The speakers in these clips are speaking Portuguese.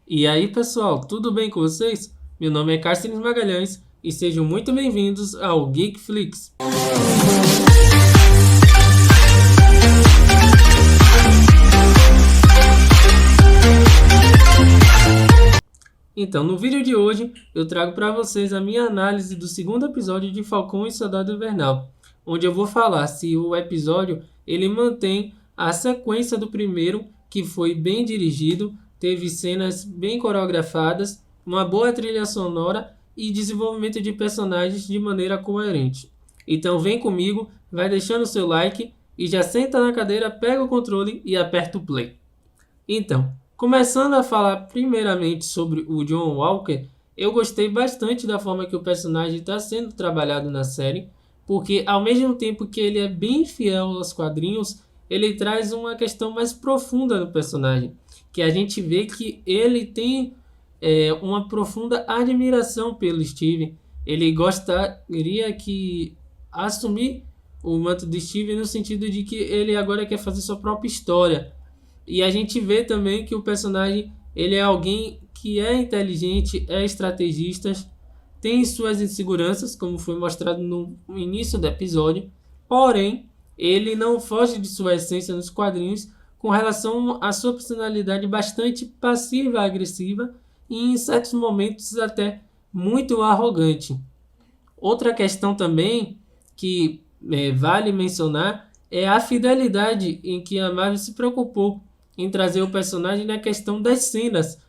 E aí, pessoal, tudo bem com vocês? Meu nome é Carlos Magalhães e sejam muito bem-vindos ao Geekflix. Então, no vídeo de hoje, eu trago para vocês a minha análise do segundo episódio de Falcão e Soldado Invernal, onde eu vou falar se o episódio ele mantém a sequência do primeiro, que foi bem dirigido, teve cenas bem coreografadas, uma boa trilha sonora e desenvolvimento de personagens de maneira coerente. Então vem comigo, vai deixando o seu like e já senta na cadeira, pega o controle e aperta o play. Então, começando a falar primeiramente sobre o John Walker, eu gostei bastante da forma que o personagem está sendo trabalhado na série, porque ao mesmo tempo que ele é bem fiel aos quadrinhos, ele traz uma questão mais profunda no personagem, que a gente vê que ele tem uma profunda admiração pelo Steve. Ele gostaria que assumir o manto de Steve no sentido de que ele agora quer fazer sua própria história. E a gente vê também que o personagem ele é alguém que é inteligente, é estrategista, tem suas inseguranças, como foi mostrado no início do episódio, porém, ele não foge de sua essência nos quadrinhos com relação à sua personalidade bastante passiva-agressiva e em certos momentos até muito arrogante. Outra questão também que vale mencionar é a fidelidade em que a Marvel se preocupou em trazer o personagem na questão das cenas,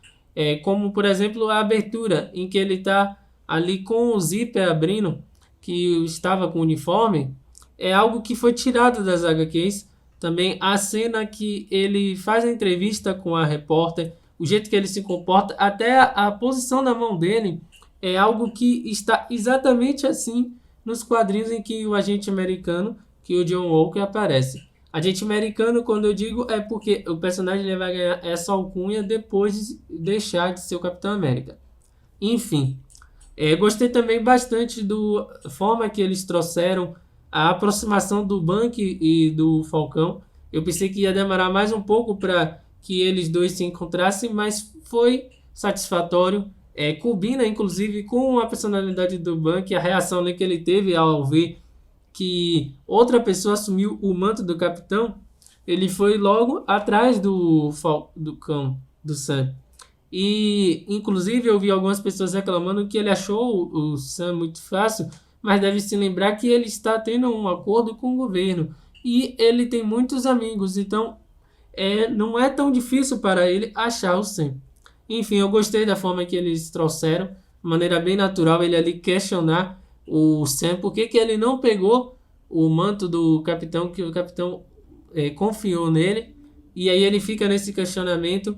como por exemplo a abertura em que ele está ali com o zíper abrindo, que estava com o uniforme, é algo que foi tirado das HQs. Também a cena que ele faz a entrevista com a repórter, o jeito que ele se comporta, até a posição da mão dele, é algo que está exatamente assim nos quadrinhos em que o agente americano, que o John Walker aparece. Agente americano, quando eu digo, é porque o personagem ele vai ganhar essa alcunha depois de deixar de ser o Capitão América. Enfim, gostei também bastante da forma que eles trouxeram a aproximação do Bucky e do Falcão. Eu pensei que ia demorar mais um pouco para que eles dois se encontrassem, mas foi satisfatório. Combina, inclusive, com a personalidade do Bucky, a reação que ele teve ao ver que outra pessoa assumiu o manto do capitão. Ele foi logo atrás do Falcão, do Sam. E, inclusive, eu vi algumas pessoas reclamando que ele achou o Sam muito fácil, mas deve se lembrar que ele está tendo um acordo com o governo e ele tem muitos amigos, então não é tão difícil para ele achar o Sam. Enfim, eu gostei da forma que eles trouxeram, de maneira bem natural, ele ali questionar o Sam por que ele não pegou o manto do capitão, que o capitão confiou nele, e aí ele fica nesse questionamento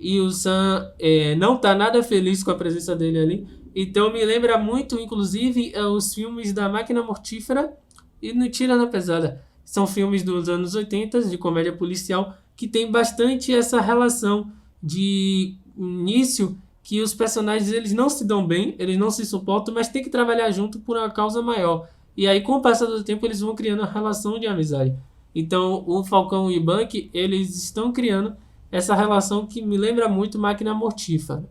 e o Sam não está nada feliz com a presença dele ali. Então me lembra muito, inclusive, os filmes da Máquina Mortífera e no Tira na Pesada. São filmes dos anos 80 de comédia policial que tem bastante essa relação de início que os personagens eles não se dão bem, eles não se suportam, mas tem que trabalhar junto por uma causa maior. E aí, com o passar do tempo, eles vão criando uma relação de amizade. Então, o Falcão e o Bucky, eles estão criando essa relação que me lembra muito Máquina Mortífera.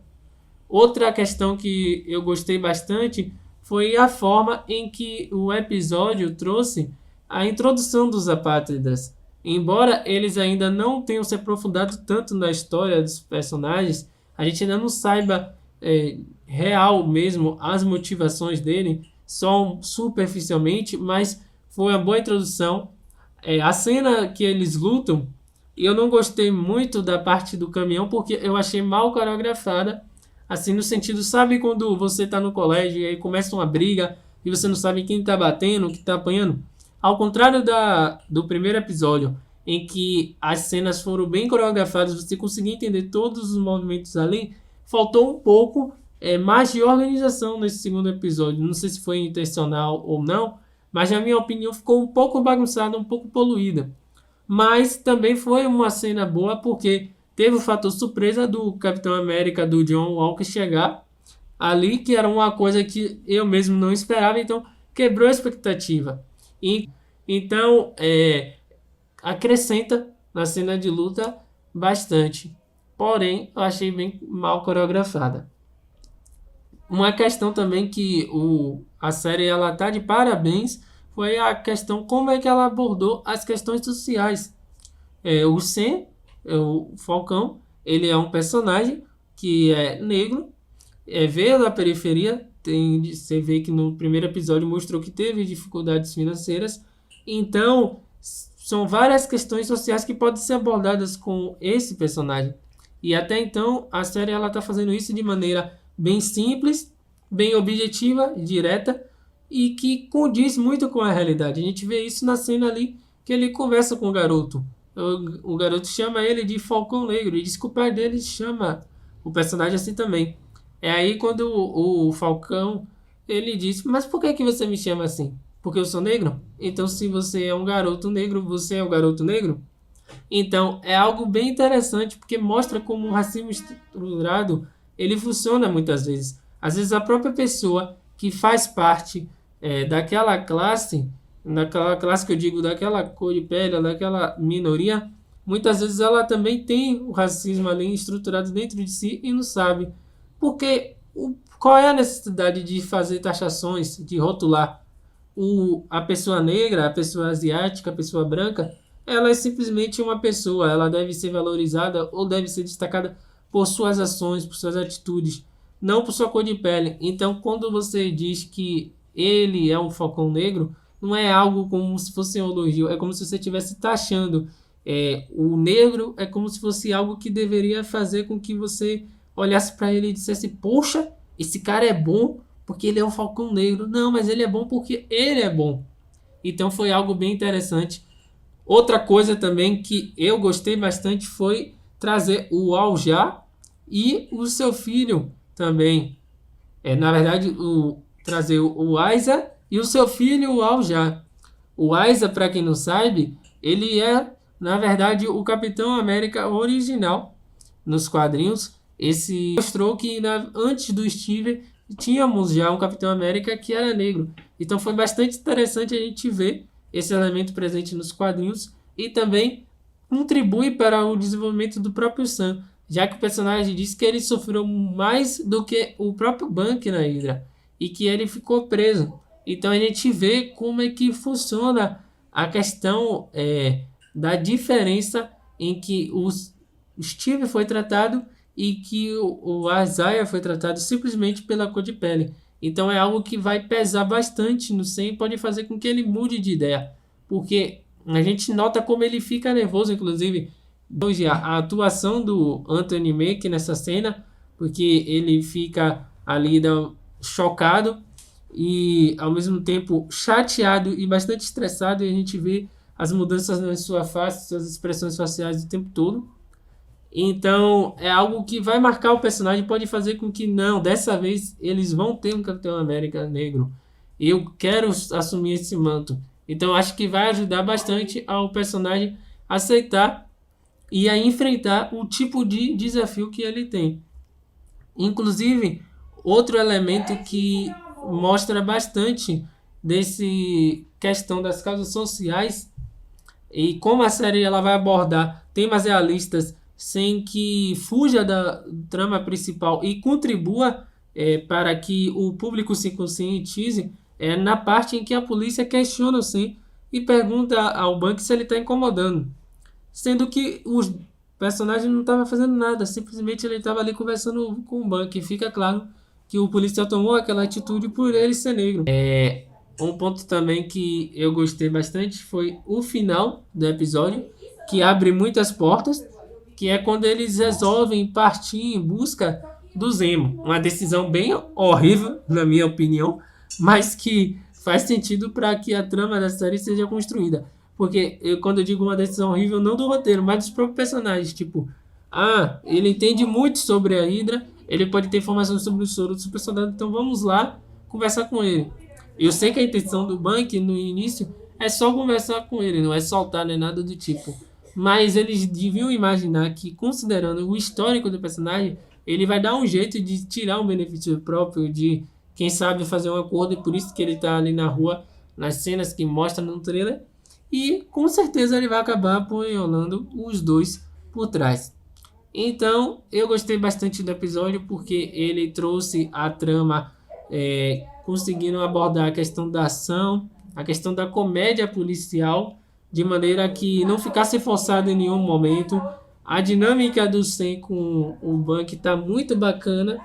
Outra questão que eu gostei bastante foi a forma em que o episódio trouxe a introdução dos apátridas. Embora eles ainda não tenham se aprofundado tanto na história dos personagens, a gente ainda não saiba real mesmo as motivações dele, só superficialmente, mas foi uma boa introdução. A cena que eles lutam, eu não gostei muito da parte do caminhão, porque eu achei mal coreografada, assim, no sentido, sabe quando você está no colégio e aí começa uma briga e você não sabe quem está batendo, quem está apanhando? Ao contrário do primeiro episódio, em que as cenas foram bem coreografadas, você conseguia entender todos os movimentos ali, faltou um pouco mais de organização nesse segundo episódio. Não sei se foi intencional ou não, mas na minha opinião ficou um pouco bagunçada, um pouco poluída. Mas também foi uma cena boa porque teve o fator surpresa do Capitão América, do John Walker, chegar ali, que era uma coisa que eu mesmo não esperava, então quebrou a expectativa. E, então, acrescenta na cena de luta bastante. porém eu achei bem mal coreografada. Uma questão também que a série ela tá de parabéns foi a questão como é que ela abordou as questões sociais. O Sam, o Falcão, ele é um personagem que é negro, veio da periferia, você vê que no primeiro episódio mostrou que teve dificuldades financeiras, então são várias questões sociais que podem ser abordadas com esse personagem. E até então a série ela está fazendo isso de maneira bem simples, bem objetiva, direta e que condiz muito com a realidade. A gente vê isso na cena ali que ele conversa com o garoto. O garoto chama ele de Falcão Negro e diz que o pai dele chama o personagem assim também. É aí quando o Falcão ele diz: mas por que você me chama assim? Porque eu sou negro? Então se você é um garoto negro, você é um garoto negro? Então é algo bem interessante porque mostra como o racismo estruturado ele funciona muitas vezes. Às vezes a própria pessoa que faz parte daquela classe que eu digo, daquela cor de pele, daquela minoria, muitas vezes ela também tem o racismo ali estruturado dentro de si e não sabe. Porque qual é a necessidade de fazer taxações, de rotular a pessoa negra, a pessoa asiática, a pessoa branca? Ela é simplesmente uma pessoa, ela deve ser valorizada ou deve ser destacada por suas ações, por suas atitudes, não por sua cor de pele. Então, quando você diz que ele é um falcão negro, não é algo como se fosse um elogio, é como se você estivesse taxando. O negro é como se fosse algo que deveria fazer com que você olhasse para ele e dissesse: poxa, esse cara é bom porque ele é um falcão negro. Não, mas ele é bom porque ele é bom. Então foi algo bem interessante. Outra coisa também que eu gostei bastante foi trazer o Al-Já e o seu filho também. Na verdade, trazer o Aiza e o seu filho, o Al-Já. O Aiza, para quem não sabe, ele é, na verdade, o Capitão América original nos quadrinhos. Esse mostrou que antes do Steve tínhamos já um Capitão América que era negro. Então foi bastante interessante a gente ver esse elemento presente nos quadrinhos e também contribui para o desenvolvimento do próprio Sam, já que o personagem diz que ele sofreu mais do que o próprio Bucky na Hydra e que ele ficou preso. Então a gente vê como é que funciona a questão da diferença em que o Steve foi tratado e que o Isaiah foi tratado simplesmente pela cor de pele. Então é algo que vai pesar bastante no Sam e pode fazer com que ele mude de ideia. Porque a gente nota como ele fica nervoso, inclusive, hoje a atuação do Anthony Mackie nessa cena, porque ele fica ali chocado e ao mesmo tempo chateado e bastante estressado, e a gente vê as mudanças na sua face, suas expressões faciais o tempo todo. Então é algo que vai marcar o personagem, pode fazer com que não, dessa vez eles vão ter um Capitão América negro. Eu quero assumir esse manto. Então acho que vai ajudar bastante ao personagem aceitar e a enfrentar o tipo de desafio que ele tem. Inclusive, outro elemento que mostra bastante desse questão das causas sociais e como a série ela vai abordar temas realistas sem que fuja da trama principal e contribua para que o público se conscientize, na parte em que a polícia questiona o Sam e pergunta ao Bucky se ele está incomodando. Sendo que os personagens não estavam fazendo nada, simplesmente ele estava ali conversando com o Bucky. Fica claro que o policial tomou aquela atitude por ele ser negro. Um ponto também que eu gostei bastante foi o final do episódio, que abre muitas portas, que é quando eles resolvem partir em busca do Zemo. Uma decisão bem horrível, na minha opinião, mas que faz sentido para que a trama da série seja construída. Porque quando eu digo uma decisão horrível, não do roteiro, mas dos próprios personagens. Tipo, ele entende muito sobre a Hydra, ele pode ter informações sobre o soro do super soldado, então vamos lá conversar com ele. Eu sei que a intenção do Bucky no início é só conversar com ele, não é soltar nem nada do tipo. Mas eles deviam imaginar que, considerando o histórico do personagem, ele vai dar um jeito de tirar um benefício próprio, de, quem sabe, fazer um acordo, e por isso que ele está ali na rua, nas cenas que mostra no trailer. E com certeza ele vai acabar apunhalando os dois por trás. Então, eu gostei bastante do episódio porque ele trouxe a trama, conseguindo abordar a questão da ação, a questão da comédia policial, de maneira que não ficasse forçado em nenhum momento. A dinâmica do Sen com o Bank está muito bacana.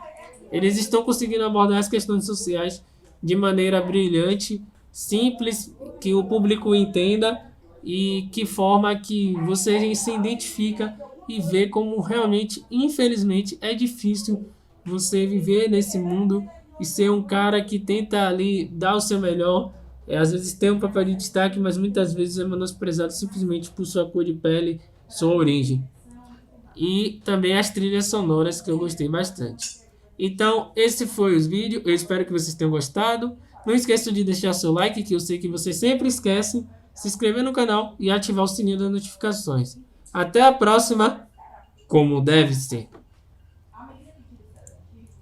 Eles estão conseguindo abordar as questões sociais de maneira brilhante, simples, que o público entenda e que forma que você se identifica e vê como realmente, infelizmente, é difícil você viver nesse mundo e ser um cara que tenta ali dar o seu melhor. Às vezes tem um papel de destaque, mas muitas vezes é menosprezado simplesmente por sua cor de pele, sua origem. E também as trilhas sonoras que eu gostei bastante. Então, esse foi os vídeos. Eu espero que vocês tenham gostado. Não esqueçam de deixar seu like, que eu sei que vocês sempre esquecem. Se inscrever no canal e ativar o sininho das notificações. Até a próxima, como deve ser.